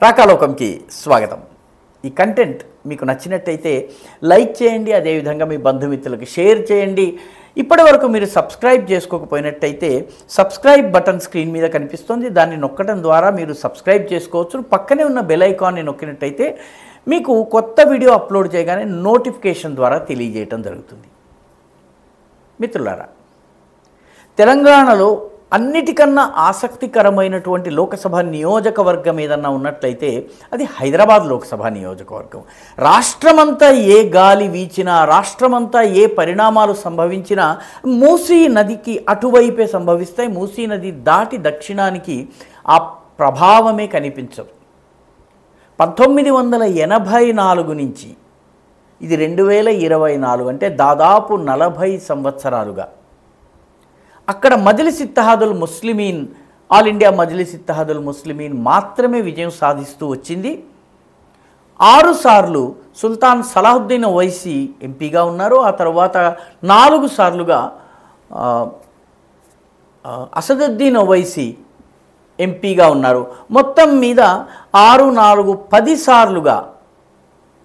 రాకాలోకంకి స్వాగతం. ఈ కంటెంట్ మీకు నచ్చినట్టయితే లైక్ చేయండి, అదేవిధంగా మీ బంధుమిత్రులకు షేర్ చేయండి. ఇప్పటివరకు మీరు సబ్స్క్రైబ్ చేసుకోకపోయినట్టయితే సబ్స్క్రైబ్ బటన్ స్క్రీన్ మీద కనిపిస్తుంది, దాన్ని నొక్కడం ద్వారా మీరు సబ్స్క్రైబ్ చేసుకోవచ్చు. పక్కనే ఉన్న బెల్ ఐకాన్ని నొక్కినట్టయితే మీకు కొత్త వీడియో అప్లోడ్ చేయగానే నోటిఫికేషన్ ద్వారా తెలియజేయటం జరుగుతుంది. మిత్రులారా, తెలంగాణలో అన్నిటికన్నా ఆసక్తికరమైనటువంటి లోకసభ నియోజకవర్గం ఏదన్నా ఉన్నట్లయితే అది హైదరాబాద్ లోక్సభ నియోజకవర్గం. రాష్ట్రమంతా ఏ గాలి వీచినా, రాష్ట్రమంతా ఏ పరిణామాలు సంభవించినా మూసీ నదికి అటువైపే సంభవిస్తాయి. మూసీ నది దాటి దక్షిణానికి ఆ ప్రభావమే కనిపించదు. 1984 నుంచి ఇది 2024 అంటే దాదాపు 40 సంవత్సరాలుగా అక్కడ మజ్లిస్ ఇత్తెహాదుల్ ముస్లిమీన్, ఆల్ ఇండియా మజ్లిస్ ఇత్తెహాదుల్ ముస్లిమీన్ మాత్రమే విజయం సాధిస్తూ వచ్చింది. 6 సార్లు సుల్తాన్ సలాహుద్దీన్ ఓవైసీ ఎంపీగా ఉన్నారు. ఆ తర్వాత 4 సార్లుగా అసదుద్దీన్ ఓవైసీ ఎంపీగా ఉన్నారు. మొత్తం మీద 6, 4, 10 సార్లుగా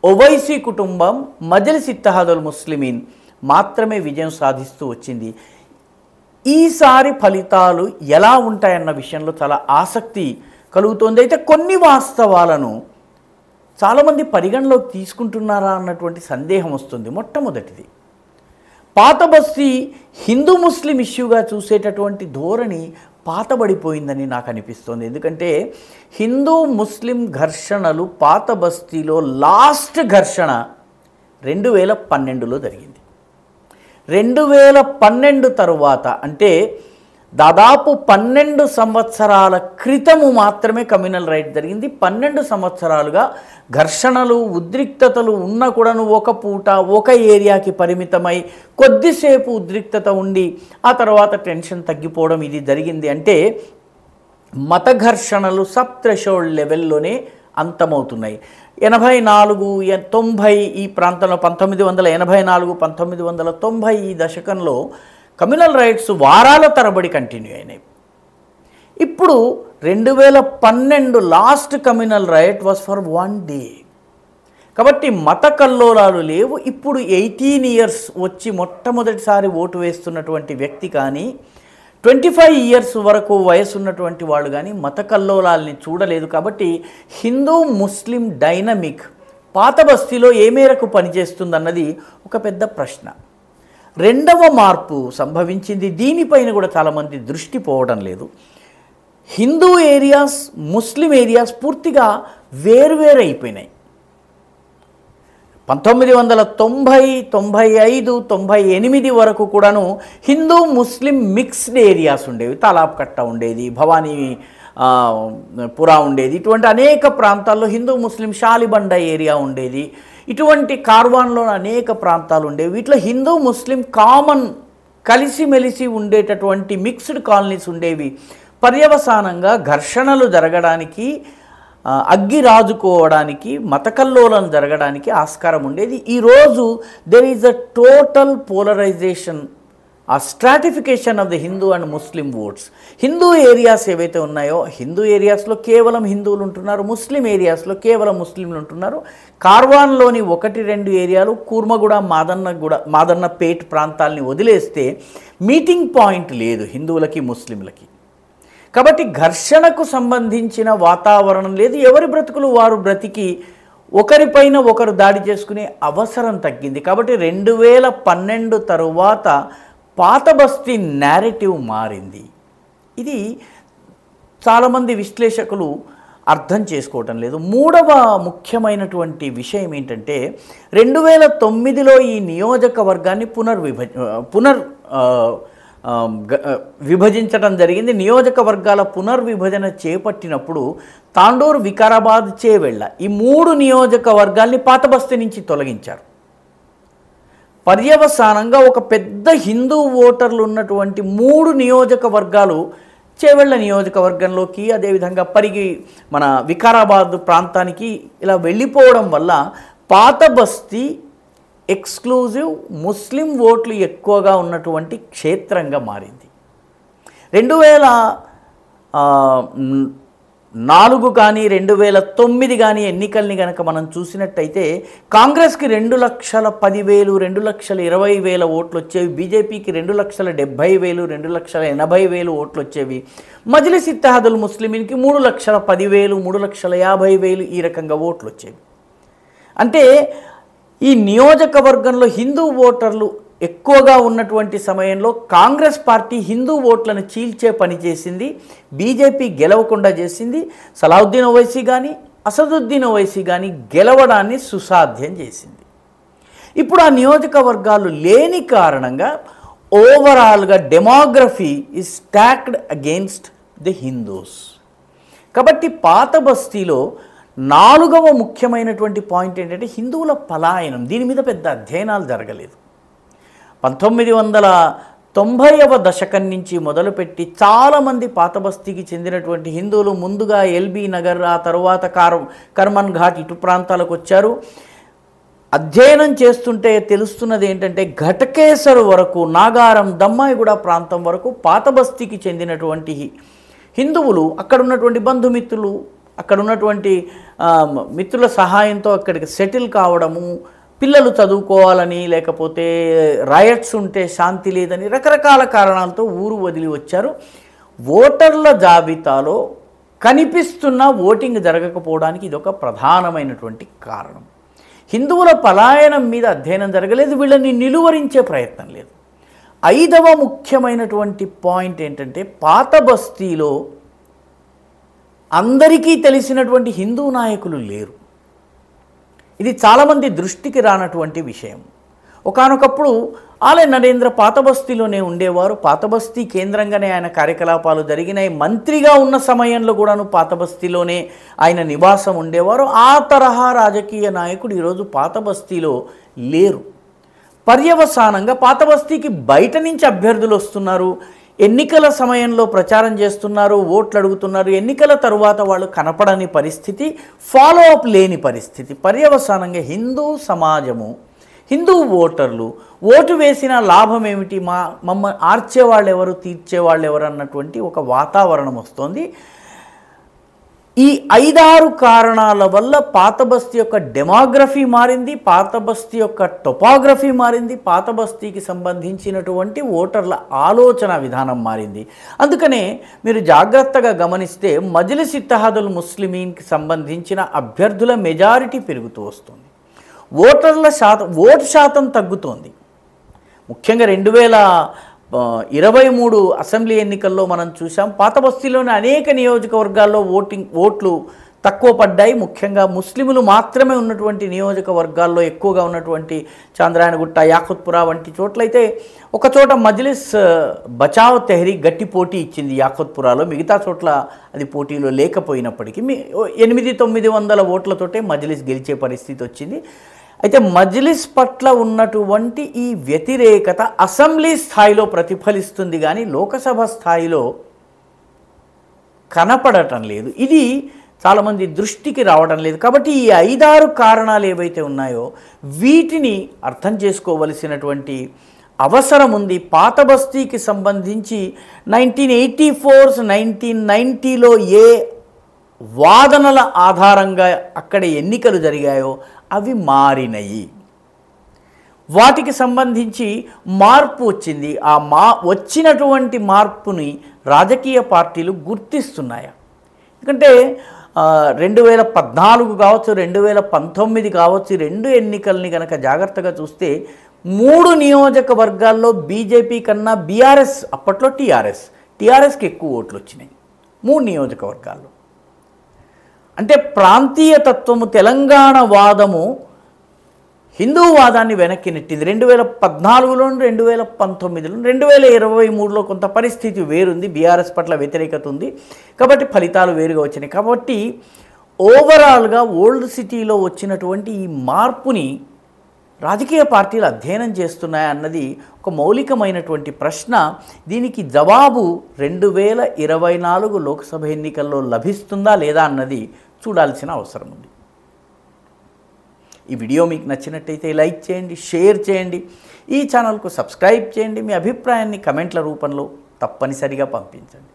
ఓవైసీ కుటుంబం మజ్లిస్ ఇత్తెహాదుల్ ముస్లిమీన్ మాత్రమే విజయం సాధిస్తూ వచ్చింది. ఈసారి ఫలితాలు ఎలా ఉంటాయన్న విషయంలో చాలా ఆసక్తి కలుగుతోంది. అయితే కొన్ని వాస్తవాలను చాలామంది పరిగణలోకి తీసుకుంటున్నారా అన్నటువంటి సందేహం వస్తుంది. మొట్టమొదటిది, పాత బస్తీ హిందూ ముస్లిం ఇష్యూగా చూసేటటువంటి ధోరణి పాతబడిపోయిందని నాకు అనిపిస్తోంది. ఎందుకంటే హిందూ ముస్లిం ఘర్షణలు పాత బస్తీలో లాస్ట్ ఘర్షణ 2012లో జరిగింది. 2012 తరువాత అంటే దాదాపు 12 సంవత్సరాల క్రితము మాత్రమే కమ్యూనల్ రైట్ జరిగింది. 12 సంవత్సరాలుగా ఘర్షణలు, ఉద్రిక్తతలు ఉన్నా కూడాను ఒక పూట ఒక ఏరియాకి పరిమితమై కొద్దిసేపు ఉద్రిక్తత ఉండి ఆ తర్వాత టెన్షన్ తగ్గిపోవడం ఇది జరిగింది. అంటే మత ఘర్షణలు సబ్ థ్రెషోల్డ్ లెవెల్లోనే అంతమవుతున్నాయి. 84, 90 ఈ ప్రాంతంలో 1984, 1990 ఈ దశకంలో కమ్యూనల్ రైట్స్ వారాల తరబడి కంటిన్యూ అయినాయి. ఇప్పుడు 2012 last communal right was for 1 day. కాబట్టి మత కల్లోలాలు లేవు. ఇప్పుడు 18 ఇయర్స్ వచ్చి మొట్టమొదటిసారి ఓటు వేస్తున్నటువంటి వ్యక్తి కానీ 25 ఇయర్స్ వరకు వయసు ఉన్నటువంటి వాళ్ళు కానీ మత కల్లోలాల్ని చూడలేదు. కాబట్టి హిందూ ముస్లిం డైనమిక్ పాత బస్తీలో ఏ మేరకు పనిచేస్తుందన్నది ఒక పెద్ద ప్రశ్న. రెండవ మార్పు సంభవించింది. దీనిపైన కూడా చాలామంది దృష్టి పోవడం లేదు. హిందూ ఏరియాస్, ముస్లిం ఏరియాస్ పూర్తిగా వేరువేరు అయిపోయినాయి. 1990, 95, 98 వరకు కూడాను హిందూ ముస్లిం మిక్స్డ్ ఏరియాస్ ఉండేవి. తాలాబ్ కట్ట ఉండేది, భవానీ పురా ఉండేది. ఇటువంటి అనేక ప్రాంతాల్లో హిందూ ముస్లిం షాలిబండ ఏరియా ఉండేది. ఇటువంటి కార్వాన్లో అనేక ప్రాంతాలు ఉండేవి. వీటిలో హిందూ ముస్లిం కామన్ కలిసిమెలిసి ఉండేటటువంటి మిక్స్డ్ కాలనీస్ ఉండేవి. పర్యవసానంగా ఘర్షణలు జరగడానికి, అగ్గి రాజుకోవడానికి, మతకల్లోలం జరగడానికి ఆస్కారం ఉండేది. ఈరోజు there is a total polarisation, ఆ stratification of the Hindu and Muslim votes. Hindu areas ఏవైతే ఉన్నాయో హిందూ ఏరియాస్లో కేవలం హిందువులు ఉంటున్నారు, ముస్లిం ఏరియాస్లో కేవలం ముస్లింలు ఉంటున్నారు. కార్వాన్లోని 1-2 ఏరియాలు, కూర్మగూడ, మాదన్నపేట్ ప్రాంతాలని వదిలేస్తే మీటింగ్ పాయింట్ లేదు హిందువులకి ముస్లింలకి. కాబట్టి ఘర్షణకు సంబంధించిన వాతావరణం లేదు. ఎవరి బ్రతుకులు వారు బ్రతికి ఒకరిపైన ఒకరు దాడి చేసుకునే అవసరం తగ్గింది. కాబట్టి 2012 తరువాత పాత బస్తీ నేరేటివ్ మారింది. ఇది చాలామంది విశ్లేషకులు అర్థం చేసుకోవటం లేదు. మూడవ ముఖ్యమైనటువంటి విషయం ఏంటంటే 2009లో ఈ నియోజకవర్గాన్ని విభజించడం జరిగింది. నియోజకవర్గాల పునర్విభజన చేపట్టినప్పుడు తాండూర్, వికారాబాద్, చేవెళ్ళ ఈ 3 నియోజకవర్గాల్ని పాత బస్తీ నుంచి తొలగించారు. పర్యవసానంగా ఒక పెద్ద హిందూ ఓటర్లు ఉన్నటువంటి 3 నియోజకవర్గాలు చేవెళ్ళ నియోజకవర్గంలోకి, అదేవిధంగా పరిగి మన వికారాబాద్ ప్రాంతానికి ఇలా వెళ్ళిపోవడం వల్ల పాత బస్తీ ఎక్స్క్లూజివ్ ముస్లిం ఓట్లు ఎక్కువగా ఉన్నటువంటి క్షేత్రంగా మారింది. నాలుగు కానీ 2009 కానీ ఎన్నికల్ని కనుక మనం చూసినట్టయితే కాంగ్రెస్కి 2,10,000 2,20,000 ఓట్లు వచ్చేవి, బీజేపీకి 2,70,000 2,80,000 ఓట్లు వచ్చేవి, మజ్లిస్ ఇత్తెహాదుల్ ముస్లిమీన్కి 3,10,000 3,50,000 ఈ రకంగా ఓట్లు వచ్చేవి. అంటే ఈ నియోజకవర్గంలో హిందూ ఓటర్లు ఎక్కువగా ఉన్నటువంటి సమయంలో కాంగ్రెస్ పార్టీ హిందూ ఓట్లను చీల్చే పని చేసింది, బీజేపీ గెలవకుండా చేసింది. సలావుద్దీన్ ఓవైసీ కానీ అసదుద్దీన్ ఓవైసీ కానీ గెలవడాన్ని సుసాధ్యం చేసింది. ఇప్పుడు ఆ నియోజకవర్గాలు లేని కారణంగా ఓవరాల్గా demography is stacked against the Hindus. కాబట్టి పాత బస్తీలో 4వ ముఖ్యమైనటువంటి పాయింట్ ఏంటంటే హిందువుల పలాయనం. దీని మీద పెద్ద అధ్యయనాలు జరగలేదు. 1990వ దశకం నుంచి మొదలుపెట్టి చాలామంది పాత బస్తీకి చెందినటువంటి హిందువులు ముందుగా ఎల్బీ నగర్, ఆ తర్వాత కర్మన్ ఘాట్ ఇటు ప్రాంతాలకు వచ్చారు. అధ్యయనం చేస్తుంటే తెలుస్తున్నది ఏంటంటే ఘటకేసర్ వరకు, నాగారం, దమ్మాయిగూడ ప్రాంతం వరకు పాత బస్తీకి చెందినటువంటి హిందువులు అక్కడ ఉన్నటువంటి బంధుమిత్రులు, అక్కడ ఉన్నటువంటి మిత్రుల సహాయంతో అక్కడికి సెటిల్ కావడము, పిల్లలు చదువుకోవాలని, లేకపోతే రాయట్స్ ఉంటే శాంతి లేదని రకరకాల కారణాలతో ఊరు వదిలి వచ్చారు. ఓటర్ల జాబితాలో కనిపిస్తున్న ఓటింగ్ జరగకపోవడానికి ఇదొక ప్రధానమైనటువంటి కారణం. హిందువుల పలాయనం మీద అధ్యయనం జరగలేదు, వీళ్ళని నిలువరించే ప్రయత్నం లేదు. 5వ ముఖ్యమైనటువంటి పాయింట్ ఏంటంటే పాత బస్తీలో అందరికీ తెలిసినటువంటి హిందూ నాయకులు లేరు. ఇది చాలామంది దృష్టికి రానటువంటి విషయం. ఒకానొకప్పుడు ఆలయ నరేంద్ర పాత బస్తీలోనే ఉండేవారు. పాత బస్తీ కేంద్రంగానే ఆయన కార్యకలాపాలు జరిగినాయి. మంత్రిగా ఉన్న సమయంలో కూడాను పాత బస్తీలోనే ఆయన నివాసం ఉండేవారు. ఆ తరహా రాజకీయ నాయకుడు ఈరోజు పాత బస్తీలో లేరు. పర్యవసానంగా పాత బస్తీకి బయట నుంచి అభ్యర్థులు వస్తున్నారు, ఎన్నికల సమయంలో ప్రచారం చేస్తున్నారు, ఓట్లు అడుగుతున్నారు. ఎన్నికల తరువాత వాళ్ళు కనపడని పరిస్థితి, ఫాలో అప్ లేని పరిస్థితి. పర్యవసానంగా హిందూ సమాజము, హిందూ ఓటర్లు ఓటు వేసిన లాభం ఏమిటి, మమ్మల్ని ఆర్చేవాళ్ళు ఎవరు, తీర్చేవాళ్ళు ఎవరు అన్నటువంటి ఒక వాతావరణం వస్తుంది. ఈ 5-6 కారణాల వల్ల పాత బస్తీ యొక్క డెమోగ్రఫీ మారింది, పాత బస్తీ యొక్క టొపాగ్రఫీ మారింది, పాత బస్తీకి సంబంధించినటువంటి ఓటర్ల ఆలోచన విధానం మారింది. అందుకనే మీరు జాగ్రత్తగా గమనిస్తే మజ్లిస్ ఇత్తెహాదుల్ ముస్లిమీన్కి సంబంధించిన అభ్యర్థుల మెజారిటీ పెరుగుతూ వస్తుంది, ఓటు శాతం తగ్గుతోంది. ముఖ్యంగా 2023 అసెంబ్లీ ఎన్నికల్లో మనం చూసాం, పాత బస్తీలోని అనేక నియోజకవర్గాల్లో ఓట్లు తక్కువ పడ్డాయి. ముఖ్యంగా ముస్లింలు మాత్రమే ఉన్నటువంటి నియోజకవర్గాల్లో ఎక్కువగా ఉన్నటువంటి చాంద్రాయణగుట్ట, యాకుత్పురా వంటి చోట్లయితే ఒక చోట మజ్లిస్ బచావ్ తెహ్రీక్ గట్టి పోటీ ఇచ్చింది యాకుత్పురాలో, మిగతా చోట్ల అది పోటీలో లేకపోయినప్పటికీ 800-900 ఓట్లతోటే మజ్లిస్ గెలిచే పరిస్థితి వచ్చింది. అయితే మజ్లిస్ పట్ల ఉన్నటువంటి ఈ వ్యతిరేకత అసెంబ్లీ స్థాయిలో ప్రతిఫలిస్తుంది కానీ లోకసభ స్థాయిలో కనపడటం లేదు. ఇది చాలామంది దృష్టికి రావడం లేదు. కాబట్టి ఈ 5-6 కారణాలు ఏవైతే ఉన్నాయో వీటిని అర్థం చేసుకోవలసినటువంటి అవసరం ఉంది. పాత బస్తీకి సంబంధించి 1984 1990లో ఏ వాదనల ఆధారంగా అక్కడ ఎన్నికలు జరిగాయో అవి మారినాయి. వాటికి సంబంధించి మార్పు వచ్చింది. వచ్చినటువంటి మార్పుని రాజకీయ పార్టీలు గుర్తిస్తున్నాయా? ఎందుకంటే 2014 కావచ్చు, 2019 కావచ్చు, 2 ఎన్నికల్ని కనుక జాగ్రత్తగా చూస్తే 3 నియోజకవర్గాల్లో బీజేపీ కన్నా బీఆర్ఎస్, అప్పట్లో టీఆర్ఎస్కి ఎక్కువ ఓట్లు వచ్చినాయి 3 నియోజకవర్గాల్లో. అంటే ప్రాంతీయ తత్వము, తెలంగాణ వాదము హిందూ వాదాన్ని వెనక్కి నెట్టింది. 2014లో 2019లో 2023లో కొంత పరిస్థితి వేరుంది, బీఆర్ఎస్ పట్ల వ్యతిరేకత ఉంది కాబట్టి ఫలితాలు వేరుగా వచ్చినాయి. కాబట్టి ఓవరాల్గా ఓల్డ్ సిటీలో వచ్చినటువంటి ఈ మార్పుని రాజకీయ పార్టీలు అధ్యయనం చేస్తున్నాయా అన్నది ఒక మౌలికమైనటువంటి ప్రశ్న. దీనికి జవాబు 2024 లోక్సభ ఎన్నికల్లో లభిస్తుందా లేదా అన్నది చూడాల్సిన అవసరం ఉంది. ఈ వీడియో మీకు నచ్చినట్టయితే లైక్ చేయండి, షేర్ చేయండి, ఈ ఛానల్కు సబ్స్క్రైబ్ చేయండి. మీ అభిప్రాయాన్ని కమెంట్ల రూపంలో తప్పనిసరిగా పంపించండి.